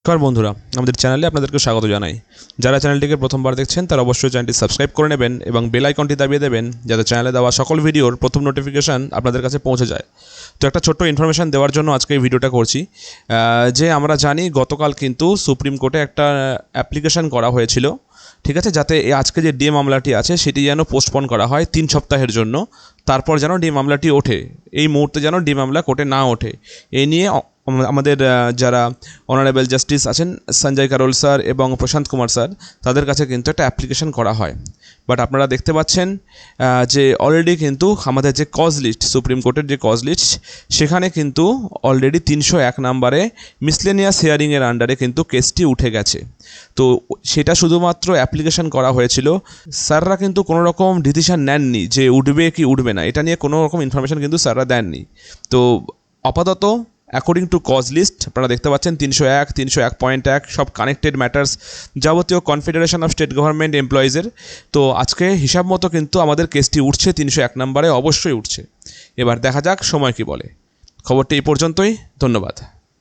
নমস্কার বন্ধুরা, আমাদের চ্যানেলে আপনাদেরকে স্বাগত জানাই। যারা চ্যানেলটিকে প্রথমবার দেখছেন তারা অবশ্যই চ্যানেলটি সাবস্ক্রাইব করে নেবেন এবং বেল আইকনটি দাবিয়ে দেবেন, যাতে চ্যানেলে দেওয়া সকল ভিডিওর প্রথম নোটিফিকেশান আপনাদের কাছে পৌঁছে যায়। তো একটা ছোট্ট ইনফরমেশান দেওয়ার জন্য আজকে এই ভিডিওটা করছি। যে আমরা জানি গতকাল কিন্তু সুপ্রিম কোর্টে একটা অ্যাপ্লিকেশান করা হয়েছিল, ঠিক আছে, যাতে আজকে যে ডি মামলাটি আছে সেটি যেন পোস্টপন করা হয় 3 সপ্তাহের জন্য। তারপর যেন ডি মামলাটি ওঠে, এই মুহূর্তে যেন ডি মামলা কোর্টে না ওঠে। এই নিয়ে আমাদের যারা অনারেবল জাস্টিস আছেন সঞ্জয় কারোল স্যার এবং প্রশান্ত কুমার স্যার, তাদের কাছে কিন্তু একটা অ্যাপ্লিকেশন করা হয়। বাট আপনারা দেখতে পাচ্ছেন যে অলরেডি কিন্তু আমাদের যে কজ লিস্ট, সুপ্রিম কোর্টের যে কজ লিস্ট, সেখানে কিন্তু অলরেডি 301 নম্বরে মিসলেনিয়াস হিয়ারিংয়ের আন্ডারে কিন্তু কেসটি উঠে গেছে। তো সেটা শুধুমাত্র অ্যাপ্লিকেশন করা হয়েছিল, স্যাররা কিন্তু কোনো রকম ডিসিশন নেননি যে উঠবে কি উঠবে না, এটা নিয়ে কোনো রকম ইনফরমেশান কিন্তু স্যাররা দেননি। তো আপাতত অ্যাকর্ডিং টু কজ লিস্ট আপনারা দেখতে পাচ্ছেন 301, 301.1 সব কানেক্টেড ম্যাটার্স, যাবতীয় কনফেডারেশন অফ স্টেট গভর্নমেন্ট এমপ্লয়িজের। তো আজকে হিসাব মতো কিন্তু আমাদের কেসটি উঠছে 301 নম্বরে, অবশ্যই উঠছে। এবার দেখা যাক সময় কি বলে। খবরটি এই পর্যন্তই, ধন্যবাদ।